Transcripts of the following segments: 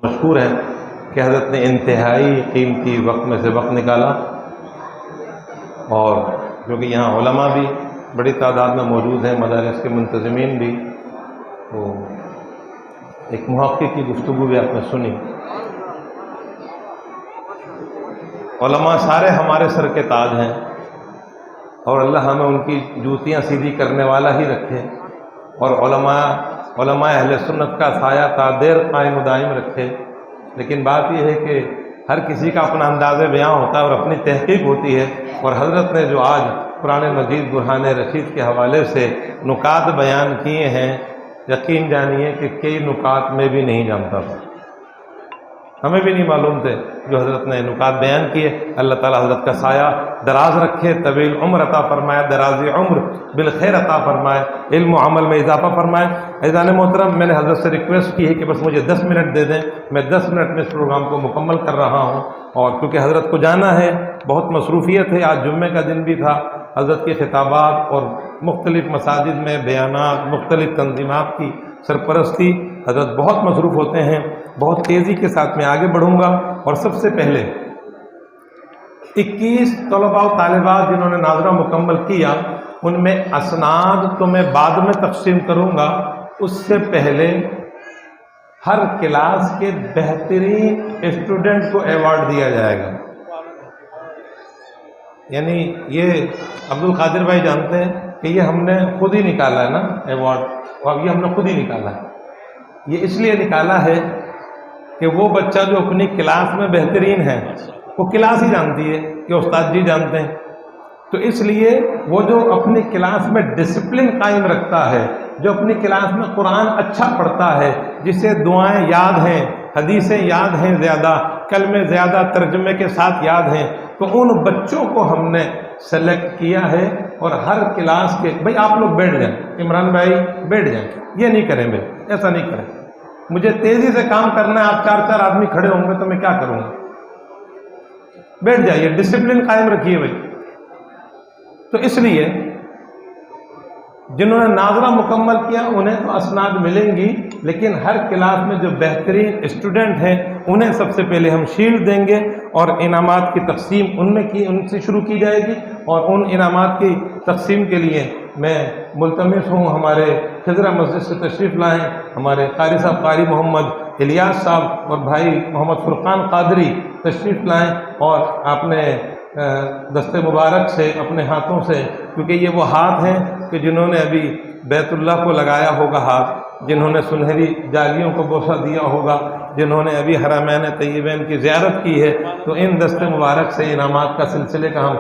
मशहूर है कि हज़रत ने इंतहाई कीमती वक्त में से वक्त निकाला, और क्योंकि यहाँ उलमा भी बड़ी तादाद में मौजूद हैं, मदारिस के मुंतज़मीन भी, तो एक मुहक्किक की गुफ्तगू भी आपने सुनी। उलमा सारे हमारे सर के ताज हैं, और अल्लाह हमें उनकी जूतियाँ सीधी करने वाला ही रखे, और उलमा अहले सुन्नत का साया तादेर कायम दायम रखे। लेकिन बात यह है कि हर किसी का अपना अंदाज़ बयां होता है और अपनी तहकीक होती है, और हज़रत ने जो आज कुरान मजीद बुरहान रशीद के हवाले से नुकात बयान किए हैं, यकीन जानिए कि कई नुकात में भी नहीं जानता था, हमें भी नहीं मालूम थे जो हज़रत ने नुकात बयान किए। अल्लाह ताला हज़रत का साया दराज रखे, तवील उम्र अता फरमाए, दराज़ी उम्र बिल खैर अता फरमाए, इल्म अमल में इजाफा फरमाए। ऐज़ान मोहतरम, मैंने हज़रत से रिक्वेस्ट की है कि बस मुझे 10 मिनट दे दें, मैं 10 मिनट में इस प्रोग्राम को मुकम्मल कर रहा हूँ। और क्योंकि हज़रत को जाना है, बहुत मसरूफ़ियत है, आज जुम्मे का दिन भी था, हज़रत के खिताबात और मुख्तलिफ़ मसाजिद में बयानात, मुख्तलिफ़ तंजीमात की सरपरस्ती, हज़रत बहुत मसरूफ़ होते हैं। बहुत तेज़ी के साथ मैं आगे बढ़ूँगा, और सबसे पहले 21 तलबा और तालिबात जिन्होंने नाज़रा मुकम्मल किया, उनमें असनाद तो मैं बाद में तक़सीम करूँगा, उससे पहले हर क्लास के बेहतरीन स्टूडेंट को अवार्ड दिया जाएगा। यानी ये अब्दुल कादिर भाई जानते हैं कि ये हमने खुद ही निकाला है ना अवार्ड, और ये हमने खुद ही निकाला है। ये इसलिए निकाला है कि वो बच्चा जो अपनी क्लास में बेहतरीन है, वो क्लास ही जानती है कि उस्ताद जी जानते हैं, तो इसलिए वो जो अपनी क्लास में डिसिप्लिन कायम रखता है, जो अपनी क्लास में कुरान अच्छा पढ़ता है, जिसे दुआएं याद हैं, हदीसें याद हैं, ज़्यादा कलमे ज़्यादा तर्जमे के साथ याद हैं, तो उन बच्चों को हमने सेलेक्ट किया है। और हर क्लास के भाई आप लोग बैठ जाएं, इमरान भाई बैठ जाएं, ये नहीं करें भाई, ऐसा नहीं करें, मुझे तेज़ी से काम करना है, आप 4-4 आदमी खड़े होंगे तो मैं क्या करूँगा, बैठ जाइए, डिसिप्लिन कायम रखिए भाई। तो इसलिए जिन्होंने नाज़रा मुकम्मल किया उन्हें तो असनाद मिलेंगी, लेकिन हर क्लास में जो बेहतरीन स्टूडेंट हैं उन्हें सबसे पहले हम शील्ड देंगे, और इनामात की तकसीम उनसे शुरू की जाएगी। और उन इनामात की तकसीम के लिए मैं मुल्तमिस हूँ हमारे खिजरा मस्जिद से तशरीफ़ लाएँ हमारे कारी साहब, कारी मोहम्मद इलियास साहब और भाई मोहम्मद फुरकान कादरी तशरीफ़ लाएँ, और आपने दस्ते मुबारक से अपने हाथों से, क्योंकि ये वो हाथ हैं कि जिन्होंने अभी बैतुल्लाह को लगाया होगा हाथ, जिन्होंने सुनहरी जालियों को बोसा दिया होगा, जिन्होंने अभी हरमैन तय्यबैन की ज़ियारत की है, तो इन दस्ते मुबारक से इनामात का सिलसिले का हम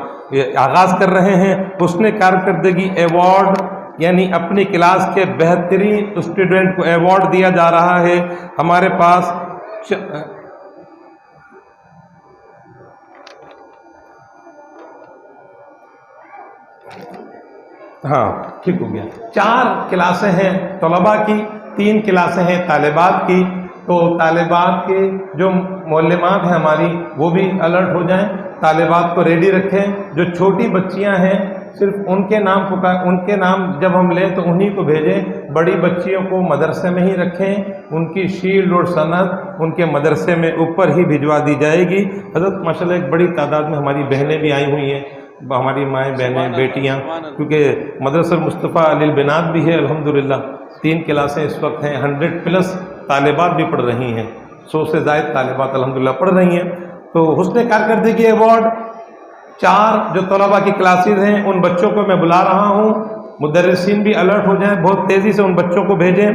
आगाज़ कर रहे हैं। हुस्न कारकर्दगी अवार्ड, यानी अपनी क्लास के बेहतरीन स्टूडेंट को अवार्ड दिया जा रहा है। हमारे पास हाँ ठीक हो गया, 4 क्लासें हैं तलबा की, 3 क्लासें हैं तालिबात की। तो तालिबात के जो मौलमात हैं हमारी, वो भी अलर्ट हो जाएं, तालिबात को रेडी रखें। जो छोटी बच्चियां हैं सिर्फ उनके नाम जब हम लें तो उन्हीं को भेजें, बड़ी बच्चियों को मदरसे में ही रखें, उनकी शील्ड और सनद उनके मदरसे में ऊपर ही भिजवा दी जाएगी। हज़रत माशाल्लाह एक बड़ी तादाद में हमारी बहनें भी आई हुई हैं, हमारी माएँ बहनें बेटियाँ, क्योंकि मदरसा मुस्तफ़ा अलिल बिनात भी है अल्हम्दुलिल्लाह। 3 क्लासें इस वक्त हैं, 100+ तालिबात भी पढ़ रही हैं, 100 से ज़ायद तालिबात अल्हम्दुलिल्लाह पढ़ रही हैं। तो हुस्न कारकर्दगी अवार्ड 4 जो तलबा की क्लासेज हैं उन बच्चों को मैं बुला रहा हूँ, मुदर्रिसीन भी अलर्ट हो जाएं, बहुत तेज़ी से उन बच्चों को भेजें।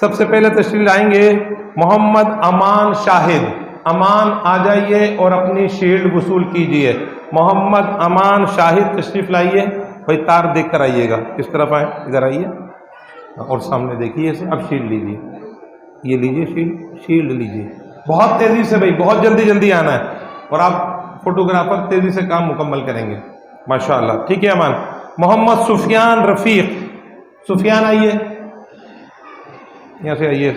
सबसे पहले तशरीफ़ लाएंगे मोहम्मद अमान शाहिद। अमान आ जाइए और अपनी शील्ड वसूल कीजिए। मोहम्मद अमान शाहिद तशरीफ़ लाइए, भाई तार देख कर आइएगा, किस तरफ आए, इधर आइए और सामने देखिए इसे। अब शील्ड लीजिए, ये लीजिए शील्ड लीजिए, बहुत तेज़ी से भाई, बहुत जल्दी आना है, और आप फोटोग्राफर तेज़ी से काम मुकम्मल करेंगे माशाअल्लाह। ठीक है अमान। मोहम्मद सुफियान रफ़ीक, सुफियान आइए, यहाँ से आइए,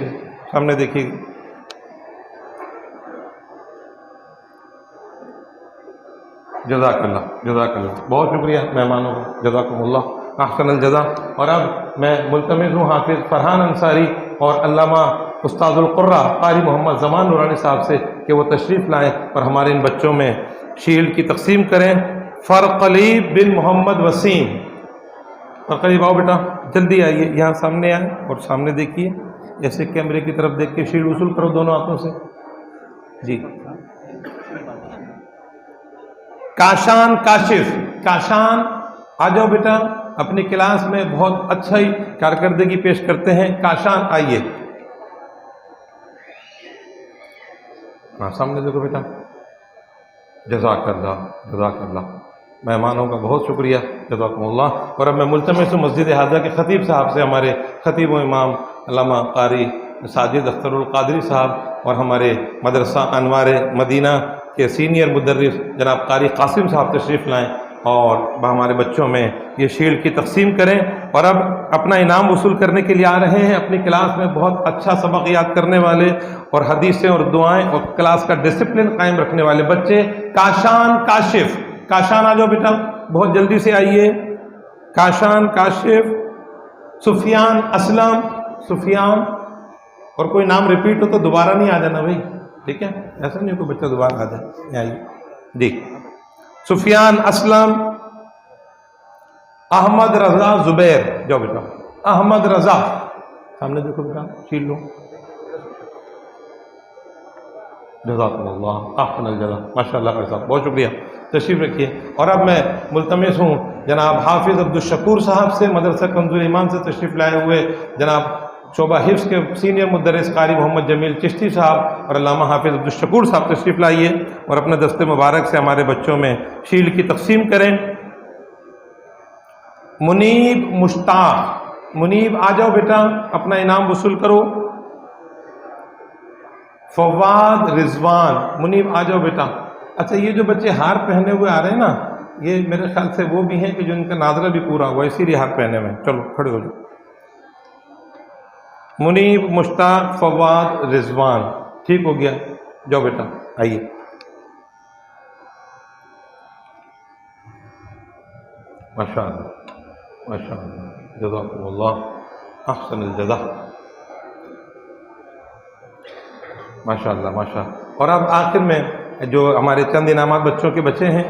सामने देखिए, जज़ाकल्लाह, बहुत शुक्रिया मेहमानों को, जज़ाकुमुल्लाह अहसनल जज़ा। और अब मैं मुल्तमिस हूँ हाफिज़ फरहान अंसारी और अल्लामा उस्तादुल कुर्रा कारी मोहम्मद ज़मान नूरानी साहब से कि वो तशरीफ़ लाएँ और हमारे इन बच्चों में शील्ड की तकसीम करें। फ़रक़लीब बिन मोहम्मद वसीम, फ़रक़लीब आओ बेटा, जल्दी आइए, यहाँ सामने आए और सामने देखिए, ऐसे कैमरे की तरफ देख के शील्ड वसूल करो दोनों हाथों से जी। काशान काशिफ, काशान आ जाओ बेटा, अपनी क्लास में बहुत अच्छा ही कारकर्दगी पेश करते हैं। काशान आइए, हाँ सामने देखो बेटा। जज़ाकल्लाह जज़ाकल्लाह, मेहमानों का बहुत शुक्रिया, जज़ाकुमुल्लाह। और अब मैं मुल्तमिस हूँ मस्जिद हाजा के ख़तीब साहब से, हमारे ख़तीब व इमाम अल्लामा कारी साजिद अख्तरुल क़ादरी साहब और हमारे मदरसा अनवार मदीना के सीनियर मुदर्रिस जनाब कारी कासिम साहब तशरीफ़ लाएँ और हमारे बच्चों में ये शील्ड की तकसीम करें। और अब अपना इनाम वसूल करने के लिए आ रहे हैं अपनी क्लास में बहुत अच्छा सबक याद करने वाले और हदीसें और दुआएं और क्लास का डिसिप्लिन कायम रखने वाले बच्चे। काशान काशिफ, काशान आ जाओ बेटा, बहुत जल्दी से आइए। काशान काशिफ, सुफियान असलम, सुफियान, और कोई नाम रिपीट हो तो दोबारा नहीं आ जाना भाई, ठीक है, ऐसा नहीं कोई बच्चा दोबारा आ जाए। आइए देख, सुफियान असलम, अहमद रजा जुबैर, जाओ बेटा, अहमद रजा, सामने देखो बेटा, छील लो। जज़ाकुमुल्लाह अहसनल जज़ा, माशाअल्लाह साहब, बहुत शुक्रिया, तशरीफ़ रखिए। और अब मैं मुल्तमिस हूँ जनाब हाफिज़ अब्दुल शकूर साहब से, मदरसा कंजुल ईमान से तशरीफ़ लाए हुए जनाब शोबा हिफ्स के सीनियर मुदर्रिस कारी मोहम्मद जमील चिश्ती साहब और अल्लामा हाफिज़ अब्दुल शकूर साहब तशरीफ़ लाइए और अपने दस्ते मुबारक से हमारे बच्चों में शील्ड की तकसीम करें। मुनीब मुश्ताक, मुनीब आ जाओ बेटा, अपना इनाम वसूल करो। फवाद रिजवान, मुनीब आ जाओ बेटा। अच्छा, ये जो बच्चे हार पहने हुए आ रहे हैं ना, ये मेरे ख्याल से वो भी हैं कि जो इनका नाजरा भी पूरा हुआ, इसीलिए हार पहने हुए। चलो खड़े हो जाओ। मुनीब मुश्ताक फवाद रिजवान, ठीक हो गया, जाओ बेटा आइए। माशाअल्लाह माशाअल्लाह, जज़ाकुमुल्लाह अहसनुल जज़ा, माशाअल्लाह माशाअल्लाह। और अब आखिर में जो हमारे चंद इनामात बच्चों के बचे हैं,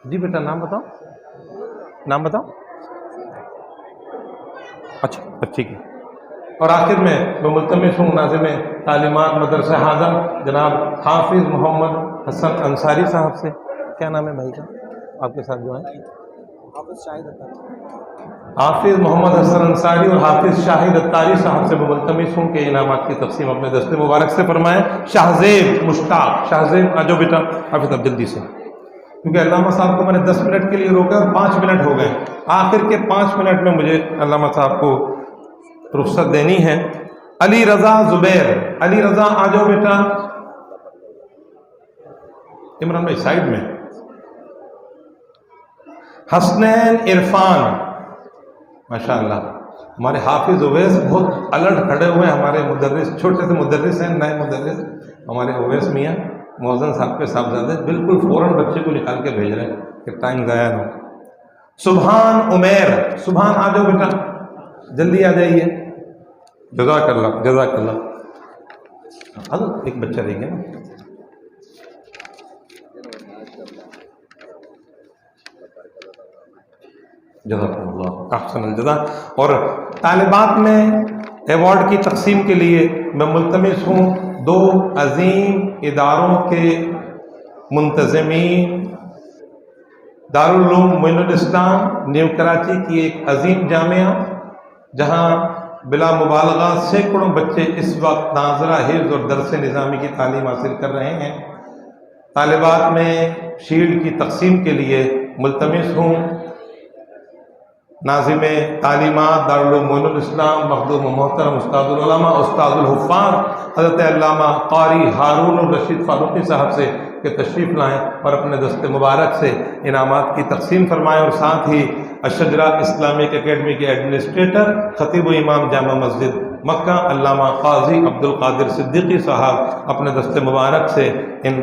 जी बेटा नाम बताओ, नाम बताओ। अच्छा ठीक है। और आखिर में मैं मुल्तमिस हूँ नाज़िम तालीमात मदरसा हाज़ा जनाब हाफिज़ मोहम्मद हसन अंसारी साहब से, क्या नाम है भाई का आपके साथ जो है? हाफिज़ मोहम्मद हसन अंसारी और हाफिज़ शाहिद अत्तारी साहब से मैं मुल्तमिस हूँ कि इनामात की तकसीम अपने दस्ते मुबारक से फरमाएँ। शाहज़ेब मुश्ताक, शाहज़ेब आ जाओ बेटा, हाफिज़ अब जल्दी से, क्योंकि अल्लामा साहब को मैंने 10 मिनट के लिए रोका और 5 मिनट हो गए, आखिर के 5 मिनट में मुझे अल्लामा साहब को रुख्सत देनी है। अली रजा जुबैर, अली रजा आ जाओ बेटा। इमरान भाई साइड में। हसनैन इरफान, माशाअल्लाह, हमारे हाफिज उवैस बहुत अलर्ट खड़े हुए, हमारे मुदर्रिस, छोटे से मुदर्रिस हैं, नए मुदर्रिस हमारे उवैस मियाँ मौज़न साहब के साहबजादे, बिल्कुल फ़ौरन बच्चे को निकाल के भेज रहे हैं कि टाइम ज़ाया ना हो। सुभान उमैर, सुभान आ जाओ बेटा, जल्दी आ जाइए। जज़ाकल्लाह जज़ाकल्लाह। एक बच्चा रह गया ना, जज़ाकल्लाह अहसनुल जज़ा। और तालिबात में एवॉर्ड की तकसीम के लिए मैं मुल्तमिस हूँ 2 अजीम इदारों के मुंतज़मीन, दारुल उलूम मोइनुल इस्लाम न्यू कराची की एक अजीम जामिया, जहाँ बिला मुबालगा सैकड़ों बच्चे इस वक्त नाज़रा हिफ्ज़ और दर्स निज़ामी की तालीम हासिल कर रहे हैं। तालिबात में शील्ड की तकसीम के लिए मुल्तमिस हूँ नाज़िम तालीमात दारुल उलूम मोइनुल इस्लाम मखदूम मोहतरम उस्तादुल उलमा उस्तादुल हुफ़्फ़ाज़ हज़रत अल्लामा क़ारी हारून रशीद फ़ारूक़ी साहब से कि तशरीफ़ लाएँ और अपने दस्ते मुबारक से इनामात की तकसीम फरमाएँ। और साथ ही अशजरा इस्लामिक एकेडमी के एडमिनिस्ट्रेटर, खतीब इमाम जामा मस्जिद मक्का अल्लामा काजी अब्दुल कादिर सिद्दीकी साहब अपने दस्ते मुबारक से इन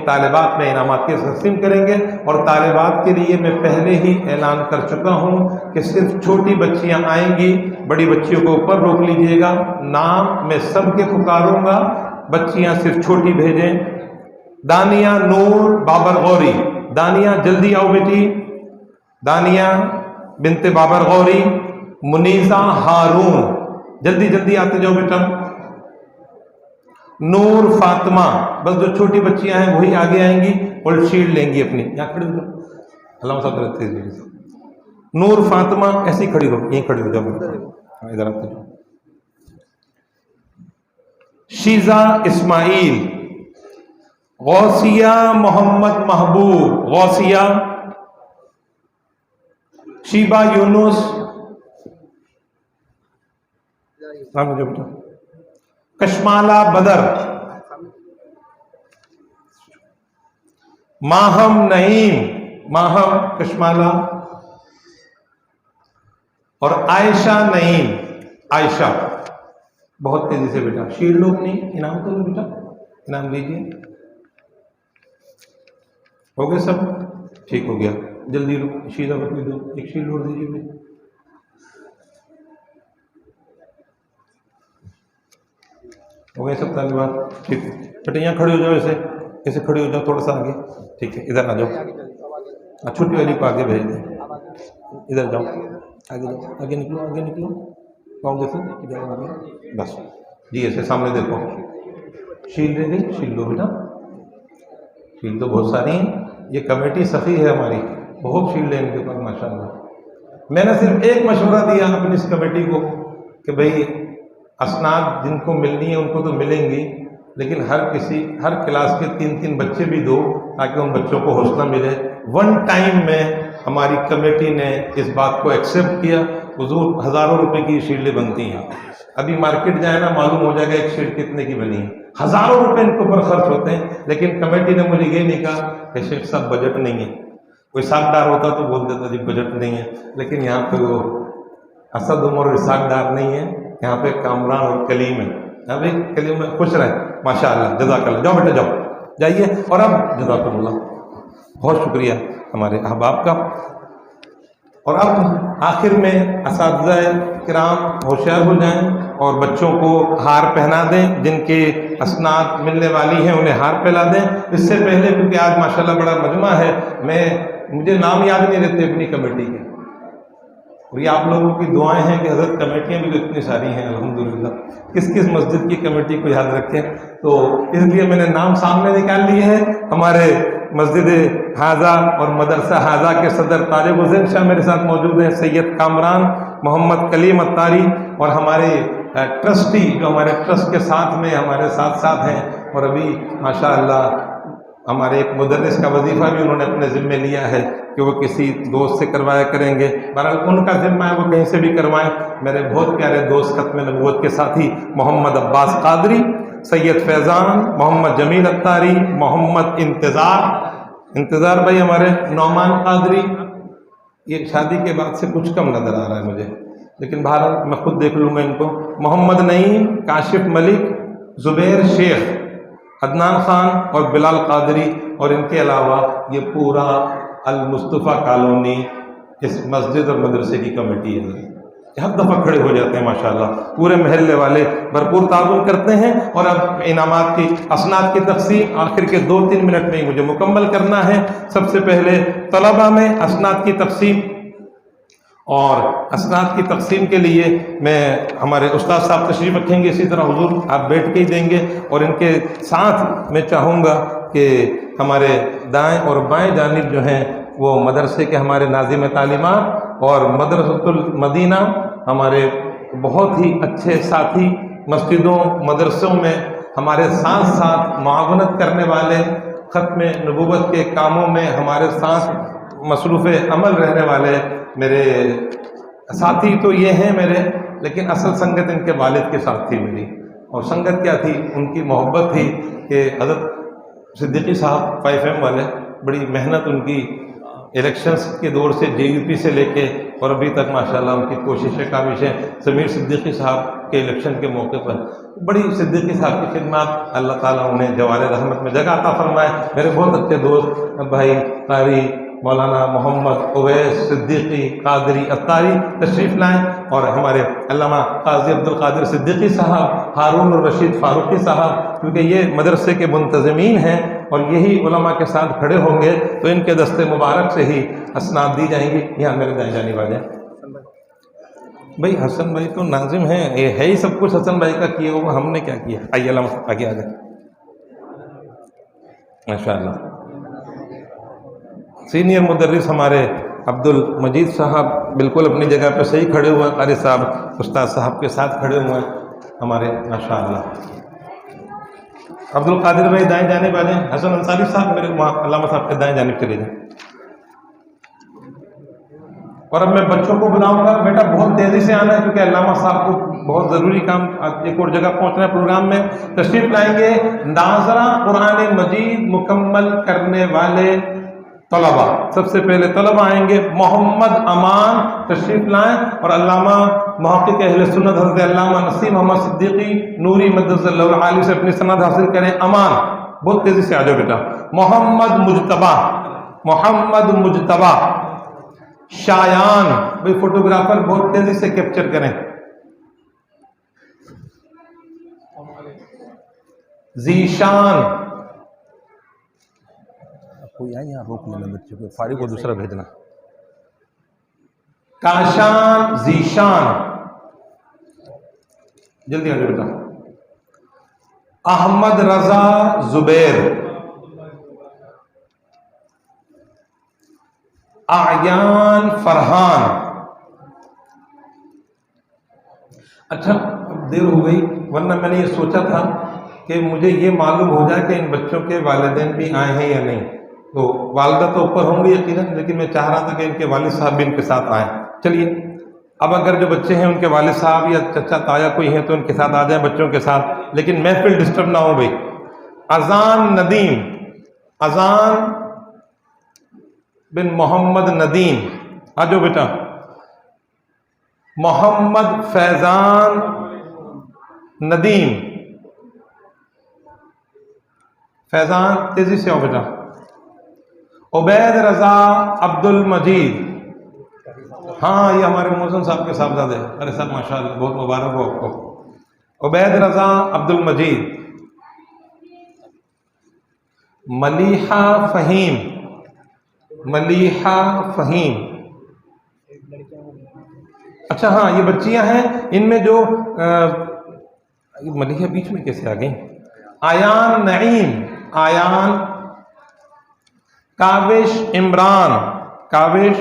तालिबात में इनामात के तकसीम करेंगे। और तालिबात के लिए मैं पहले ही ऐलान कर चुका हूँ कि सिर्फ छोटी बच्चियाँ आएंगी, बड़ी बच्चियों को ऊपर रोक लीजिएगा। नाम मैं सबके पुकारूंगा, बच्चियाँ सिर्फ छोटी भेजें। दानिया नूर बाबर गौरी, दानिया जल्दी आओ बेटी, दानिया बिनते बाबर गौरी, मुनीसा हारून, जल्दी जल्दी आते जाओ बेटा। नूर फातिमा, बस जो छोटी बच्चियां हैं वही आगे आएंगी और शील्ड लेंगी अपनी। यहाँ खड़ी हो जाओ, अल्लाह साहब। नूर फातिमा ऐसी खड़ी हो, यहीं खड़ी हो जाओ, इधर आते जाओ। शीजा इस्माइल, गौसिया मोहम्मद महबूब, गौसिया, शीबा यूनुस, बेटा। कशमाला बदर, माहम नईम, माहम कशमाला, और आयशा नईम, आयशा। बहुत तेजी से बेटा, शील्ड लो अपनी, इनाम तो लो बेटा, इनाम लीजिए। हो गए सब? ठीक हो गया, जल्दी लो, शीला बकरी दो, एक शील्ड और दीजिए बेटा। हो गए सब तालिबात? ठीक है बेटा, यहाँ खड़े हो जाओ, ऐसे ऐसे खड़े हो जाओ, थोड़ा सा आगे। ठीक है, इधर आ जाओ, छोटी वाली को आगे भेज दें। इधर जाओ, आगे जाओ, आगे निकलो, आगे निकलो, पाँव देखो, इधर आगे, बस जी, ऐसे सामने देखो। शील दे गई, शील लो बेटा, शील तो बहुत सारी हैं, ये कमेटी सखी है हमारी, बहुत शील्ड है इनके पास माशाल्लाह। मैंने सिर्फ एक मशवरा दिया अपनी इस कमेटी को कि भाई असनाद जिनको मिलनी है उनको तो मिलेंगी, लेकिन हर क्लास के 3-3 बच्चे भी दो, ताकि उन बच्चों को हौसला मिले। वन टाइम में हमारी कमेटी ने इस बात को एक्सेप्ट किया। हुजूर हज़ारों रुपए की शील्डें बनती हैं, अभी मार्केट जाए ना मालूम हो जाएगा एक शील्ड कितने की बनी है। हज़ारों रुपए इनके ऊपर खर्च होते हैं, लेकिन कमेटी ने मुझे ये नहीं कहा कि शेख साहब बजट नहीं है। कोई सागदार होता तो बोल देता जी बजट नहीं है, लेकिन यहाँ पे वो असद उमर और सागदार नहीं है, यहाँ पे कामरान और कलीम है। अभी कलीम में खुश रहे माशाअल्लाह, जज़ाकल्लाह। जाओ बेटा जाओ, जाइए। और अब जज़ाकल्लाह, बहुत शुक्रिया हमारे अहबाब का। और अब आखिर में असातिज़ा किराम होशियार हो जाएं और बच्चों को हार पहना दें, जिनके असनाद मिलने वाली हैं उन्हें हार पहना दें। इससे पहले, क्योंकि आज माशाल्लाह बड़ा मजमा है, मुझे नाम याद नहीं रहते अपनी कमेटी के, और ये आप लोगों की दुआएं हैं कि हज़रत कमेटियाँ भी तो इतनी सारी हैं अल्हम्दुलिल्लाह, किस किस मस्जिद की कमेटी को याद रखें। तो इसलिए मैंने नाम सामने निकाल लिए हैं। हमारे मस्जिद हाजा और मदरसा हाजा के सदर तारिक हुसैन शाह मेरे साथ मौजूद हैं, सैयद कामरान, मोहम्मद कलीम अत्तारी, और हमारे ट्रस्टी जो हमारे ट्रस्ट के साथ में हमारे साथ हैं। और अभी माशाअल्लाह हमारे एक मुदर्रिस का वजीफ़ा भी उन्होंने अपने ज़िम्मे लिया है कि वो किसी दोस्त से करवाया करेंगे। बहरहाल उनका ज़िम्मा है, वो कहीं से भी करवाएं। मेरे बहुत प्यारे दोस्त खत्म नबूवत के साथी मोहम्मद अब्बास कादरी, सैयद फैज़ान, मोहम्मद जमील अत्तारी, मोहम्मद इंतज़ार भाई, हमारे नौमान कादरी। ये शादी के बाद से कुछ कम नज़र आ रहा है मुझे, लेकिन बहरहाल मैं खुद देख लूँगा इनको। मोहम्मद नईम, काशिफ मलिक, ज़ुबैर शेख, अदनान खान और बिलाल कादरी, और इनके अलावा ये पूरा अल मुस्तफ़ा कॉलोनी इस मस्जिद और मदरसे की कमेटी है। हर दफ़ा खड़े हो जाते हैं माशाल्लाह, पूरे महल्ले वाले भरपूर ताउन करते हैं। और अब इनामात की असनाद की तक़सीम आखिर के 2-3 मिनट में ही मुझे मुकम्मल करना है। सबसे पहले तलबा में असनाद की तक़सीम, और असनाद की तक़सीम के लिए मैं हमारे उस्ताद साहब तशरीफ़ रखेंगे, इसी तरह हुजूर आप बैठ के ही देंगे। और इनके साथ मैं चाहूँगा कि हमारे दाएं और बाएं जानिब जो हैं वो मदरसे के हमारे नाज़िम तालीमात और मदरसतुल मदीना, हमारे बहुत ही अच्छे साथी, मस्जिदों मदरसों में हमारे साथ साथ मुआवनत करने वाले, ख़त्म नबूवत के कामों में हमारे साथ मसरूफ़ अमल रहने वाले मेरे साथी तो ये हैं मेरे, लेकिन असल संगत इनके वालिद के साथ थी मेरी। और संगत क्या थी, उनकी मोहब्बत थी कि हज़रत सिद्दीकी साहब 5M वाले, बड़ी मेहनत उनकी इलेक्शंस के दौर से JUP से लेके और अभी तक माशाल्लाह उनकी कोशिशें काबिश हैं। समीर सिद्दीकी साहब के इलेक्शन के मौके पर बड़ी सिद्दीकी साहब की खिदमत, अल्लाह ताला उन्हें जवाल रहमत में जगह अता फरमाए। मेरे बहुत अच्छे दोस्त भाई कारी मौलाना मोहम्मद उवैस सिद्दीकी कादरी अत्तारी तशरीफ़ लाएँ और हमारे अल्लामा काजी अब्दुल कादिर सिद्दीकी साहब, हारून रशीद फारूकी साहब, क्योंकि ये मदरसे के मुंतज़मीन हैं और यही उलमा के साथ खड़े होंगे तो इनके दस्ते मुबारक से ही असनाद दी जाएंगी। यहाँ मेरे दाएं जाने वाले भाई हसन भाई तो नाजिम हैं, ये है ही सब कुछ हसन भाई का किया हुआ, हमने क्या किया। आइए अल्लाह आगे आ जाए माशाअल्लाह। सीनियर मुदर्रिस हमारे अब्दुल मजीद साहब बिल्कुल अपनी जगह पे सही खड़े हुए हैं, कारी साहब उस्ताद साहब के साथ खड़े हुए हैं हमारे माशाअल्लाह। अब्दुल कादिर भाई दाएं जाने वाले, हसन अंसारी साहब मेरे वहाँ अल्लामा साहब के दाएं जाने चले जाएं। और अब मैं बच्चों को बुलाऊंगा, बेटा बहुत तेज़ी से आना है क्योंकि अल्लामा साहब को बहुत ज़रूरी काम एक और जगह पहुंचना है प्रोग्राम में। तशरीफ़ लाएंगे नाज़रा कुरान मजीद मुकम्मल करने वाले तलबा। सबसे पहले तलबा आएंगे, मोहम्मद अमान तशरीफ़ लाएं और अल्लामा मुहक्किक अहले सुन्नत हज़रत अल्लामा नसीम मोहम्मद सिद्दीकी नूरी मद्दसल्लहु आली से अपनी सनद हासिल करें। अमान बहुत तेज़ी से आ जाओ बेटा। मोहम्मद मुजतबा, मोहम्मद मुजतबा। शायान भाई फोटोग्राफर बहुत तेजी से कैप्चर करें। जीशान कोई आए यहाँ रोक लेना बच्चों को, फारिग को दूसरा भेजना। काशान जीशान जल्दी आ जाओ बेटा। अहमद रजा जुबैर, आयान फरहान। अच्छा अब देर हो गई, वरना मैंने ये सोचा था कि मुझे ये मालूम हो जाए कि इन बच्चों के वालिदैन भी आए हैं या नहीं। तो वालदा तो ऊपर होंगे यकीनन, लेकिन मैं चाह रहा था कि इनके वालिद साहब भी इनके साथ आए। चलिए अब अगर जो बच्चे हैं उनके वालिद साहब या चचा ताया कोई हैं तो उनके साथ आ जाएं बच्चों के साथ, लेकिन महफिल डिस्टर्ब ना हो भाई। अजान नदीम, अजान बिन मोहम्मद नदीम आ जाओ बेटा। मोहम्मद फैजान नदीम, फैजान तेजी से आओ बेटा। उबैद रजा अब्दुल मजीद, हाँ ये हमारे मोहसिन साहब के साहबजादे। अरे साहब माशाअल्लाह बहुत मुबारक हो आपको। उबैद रजा अब्दुल मजीद। मलीहा फहीम, मलीहा फहीम। अच्छा हाँ ये बच्चियां हैं, इनमें जो मलीहा बीच में कैसे आ गई। आयान नईम, आयान। काविश इमरान, काविश।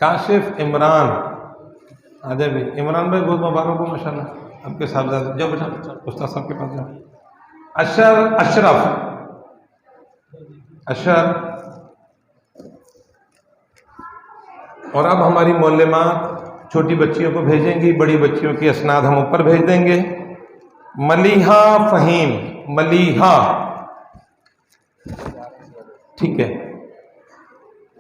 काशिफ इमरान आ जाए भाई। इमरान भाई बहुत मुबारक हो माशाल्लाह आपके साहबजादे। जाओ बेटा उस्ताद साहब के पास जाओ। अशर अशरफ, अशर। और अब हमारी मौलमा छोटी बच्चियों को भेजेंगी, बड़ी बच्चियों की असनाद हम ऊपर भेज देंगे। मलीहा फहीम, मलीहा ठीक है,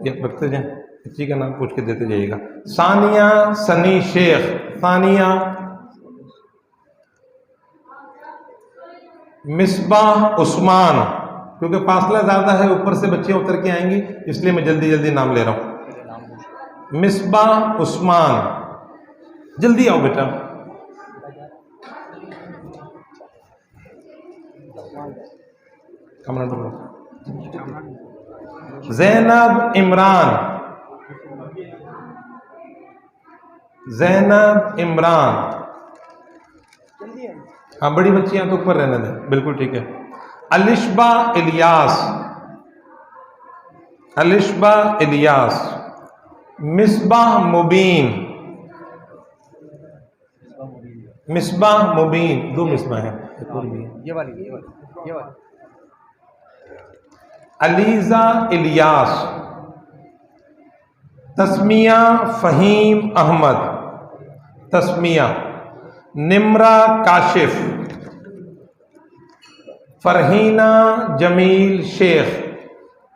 ये रखते जाएं, बच्ची का नाम पूछ के देते जाइएगा। सानिया सनी शेख, सानिया। मिसबाह उस्मान, क्योंकि फासला ज़्यादा है ऊपर से बच्चियाँ उतर के आएंगी इसलिए मैं जल्दी जल्दी नाम ले रहा हूँ। मिसबाह उस्मान, जल्दी आओ बेटा। कमरा डूबो। ज़ैनब इमरान, ज़ैनब इमरान। हाँ बड़ी बच्चियां तो ऊपर रहने दें, बिल्कुल ठीक है। अलिशबा इलियास, अलिशबा इलियास। मिसबाह मुबीन, मिसबाह मुबीन। दो मिसबाह हैं, ये वाली, ये वाली। अलीजा इलियास। तस्मिया फ़हीम अहमद, तस्मिया, निम्रा काशिफ, फरहीना जमील शेख।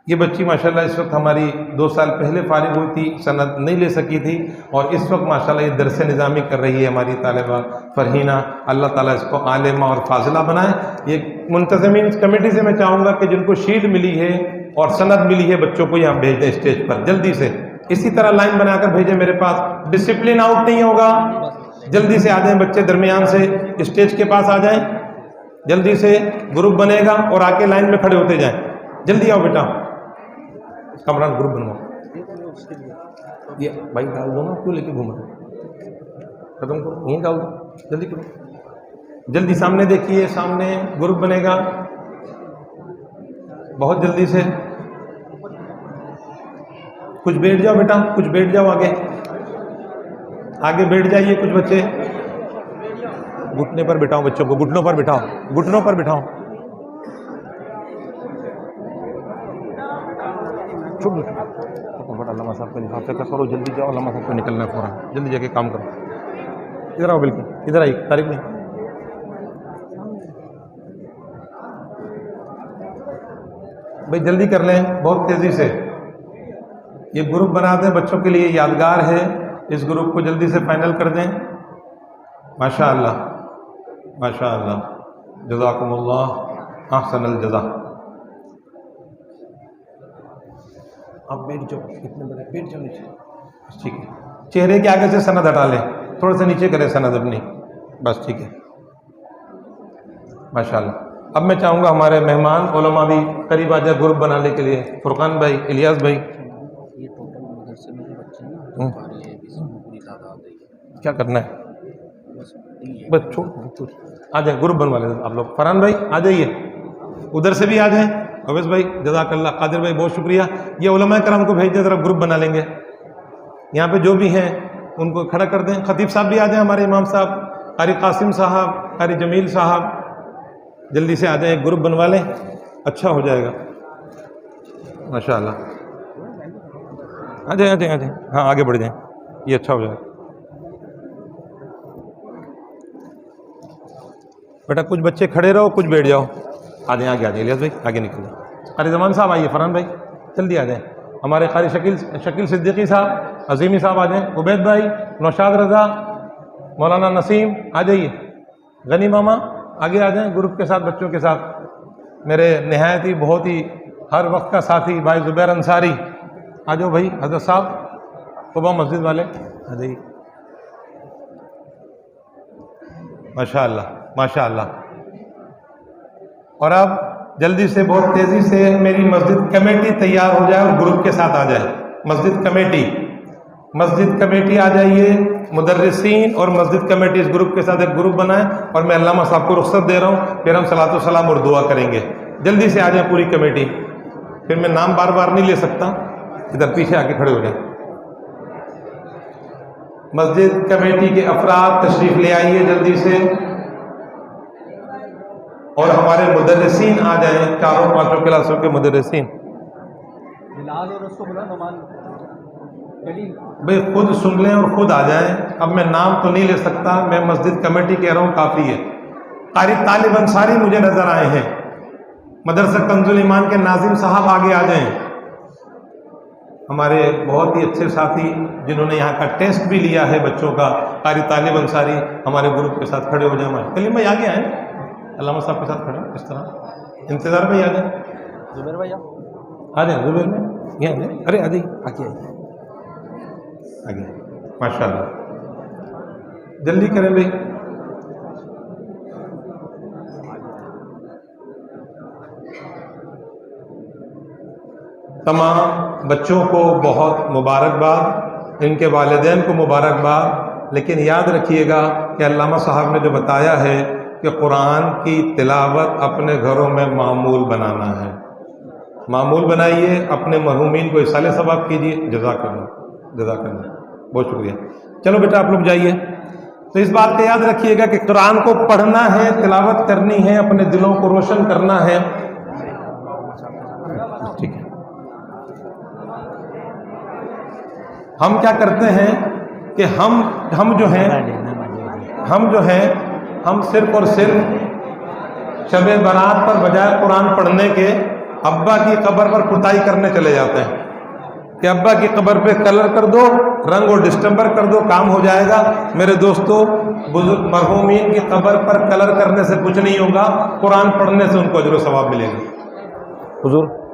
ये बच्ची माशाल्लाह इस वक्त हमारी 2 साल पहले फारिग हुई थी, सनद नहीं ले सकी थी और इस वक्त माशाल्लाह ये दरस निज़ामी कर रही है हमारी तालिबा फरहीना। अल्लाह ताला इसको आलिमा और फाजिला बनाए। ये मुंतज़मीन कमेटी से मैं चाहूँगा कि जिनको शील्ड मिली है और सनद मिली है बच्चों को यहाँ भेज दें स्टेज पर जल्दी से, इसी तरह लाइन बनाकर भेजें मेरे पास। डिसिप्लिन आउट नहीं होगा, जल्दी से आ जाएँ बच्चे, दरमियान से स्टेज के पास आ जाएँ, जल्दी से ग्रुप बनेगा और आके लाइन में खड़े होते जाएँ। जल्दी आओ बेटा, कमरान ग्रुप बनवाओ। ये भाई डाल दो ना, क्यों लेके घूम रहे, खत्म करो, यहीं डाल दो, जल्दी करो, जल्दी सामने देखिए, सामने ग्रुप बनेगा, बहुत जल्दी से। कुछ बैठ जाओ बेटा, कुछ बैठ जाओ, आगे बैठ जाइए कुछ बच्चे। घुटने पर बिठाओ बच्चों को, घुटनों पर बिठाओ, घुटनों पर बिठाओ। चुप अल्लामा साहब का लिफाफे का करो, जल्दी जाओ, अल्लामा साहब को निकलना है फ़ौरन, जल्दी जाके काम करो। इधर आओ, बिल्कुल इधर आइए, तारिक में भाई जल्दी कर लें, बहुत तेज़ी से। ये ग्रुप बना दें, बच्चों के लिए यादगार है, इस ग्रुप को जल्दी से फाइनल कर दें। माशाअल्लाह माशाअल्लाह, जज़ाकुमुल्लाह अहसनल जज़ा। आप बैठ जाओ, कितने बड़े, बैठ जाओ नीचे, ठीक है। चेहरे के आगे से सनद हटा लें, थोड़ा सा नीचे करें सनद अपनी, बस ठीक है माशाअल्लाह। अब मैं चाहूँगा हमारे मेहमान उलमा भी करीब आ जाए ग्रुप बनाने के लिए। फुरकान भाई, इलियास भाई, क्या करना है, बस छोड़ आ जाए, ग्रुप बनवा लें आप लोग। फरहान भाई आ जाइए, उधर से भी आ जाएं। अवैस भाई जज़ाकल्लाह, कादिर भाई बहुत शुक्रिया। ये उलमा करम को भेज दें, ज़रा ग्रुप बना लेंगे। यहाँ पे जो भी हैं उनको खड़ा कर दें। खतीब साहब भी आ जाएं, हमारे इमाम साहब, कारी कासिम साहब, कारी जमील साहब, जल्दी से आ जाएं, एक ग्रुप बनवा लें, अच्छा हो जाएगा माशाअल्लाह। आ जाए आ जाए आ जाए, हाँ आगे बढ़ जाएं, ये अच्छा हो जाएगा। बेटा कुछ बच्चे खड़े रहो, कुछ बैठ जाओ, आ जाए आगे, आ जाए इलियास भाई, आगे निकल जाए। कारी जमान साहब आइए, फरहान भाई जल्दी आ जाएं। हमारे कारी शकील सिद्दीकी साहब, अजीमी साहब आ जाएं। उबैद भाई, नौशाद रज़ा, मौलाना नसीम आ जाइए। गनी मामा आगे आ जाएं ग्रुप के साथ, बच्चों के साथ। मेरे नहायत ही बहुत ही हर वक्त का साथी भाई ज़ुबैर अंसारी आ जाओ भाई। हज़रत साहब सुबह मस्जिद वाले आ जाइए। माशाअल्लाह माशाअल्लाह। और अब जल्दी से, बहुत तेज़ी से मेरी मस्जिद कमेटी तैयार हो जाए और ग्रुप के साथ आ जाए। मस्जिद कमेटी आ जाइए, मुदर्रिसीन और मस्जिद कमेटी इस ग्रुप के साथ एक ग्रुप बनाए। और मैं अल्लामा साहब को रुख्सत दे रहा हूँ, फिर हम सलातो सलाम और दुआ करेंगे। जल्दी से आ जाए पूरी कमेटी, फिर मैं नाम बार बार नहीं ले सकता, इधर पीछे आके खड़े हो जाए। मस्जिद कमेटी के अफराद तशरीफ ले आइए जल्दी से, और हमारे मुदर्रिसीन आ जाएं, 4-5 क्लासों के मुदर्रिसीन। भाई खुद सुन लें और खुद आ जाएं। अब मैं नाम तो नहीं ले सकता, मैं मस्जिद कमेटी कह रहा हूँ, काफ़ी है। कारी तालिब अंसारी मुझे नज़र आए हैं। मदरसा कंजुल ईमान के नाजिम साहब आगे आ जाएं। हमारे बहुत ही अच्छे साथी जिन्होंने यहाँ का टेस्ट भी लिया है बच्चों का, कारी तालिब अंसारी हमारे ग्रुप के साथ खड़े हो जाए। कलीम भाई आगे आए, अल्लामा साहब के साथ खड़े इस तरह, इंतज़ार में आ जाए। जुबैर भाई आ जाए, जुबैर में यहाँ आ जाए, अरे आ जाइए, आगे आइए, आगे माशाअल्लाह, जल्दी करें भाई। तमाम बच्चों को बहुत मुबारकबाद, इनके वालिदैन को मुबारकबाद। लेकिन याद रखिएगा कि अल्लामा साहब ने जो बताया है कि कुरान की तिलावत अपने घरों में मामूल बनाना है। मामूल बनाइए, अपने मरहूमीन को इसाले सवाब कीजिए। जज़ाकल्लाह, बहुत शुक्रिया। चलो बेटा आप लोग जाइए। तो इस बात का याद रखिएगा कि कुरान को पढ़ना है, तिलावत करनी है, अपने दिलों को रोशन करना है। ठीक है, हम क्या करते हैं कि हम जो हैं हम जो है हम सिर्फ और सिर्फ शब बारात पर बजाय कुरान पढ़ने के अब्बा की कब्र पर पुताई करने चले जाते हैं कि अब्बा की कब्र पे कलर कर दो, रंग और डिस्टेम्बर कर दो, काम हो जाएगा। मेरे दोस्तों, बुजुर्ग मरहूमीन की कब्र पर कलर करने से कुछ नहीं होगा, कुरान पढ़ने से उनको अजर सवाब मिलेगा। हुजूर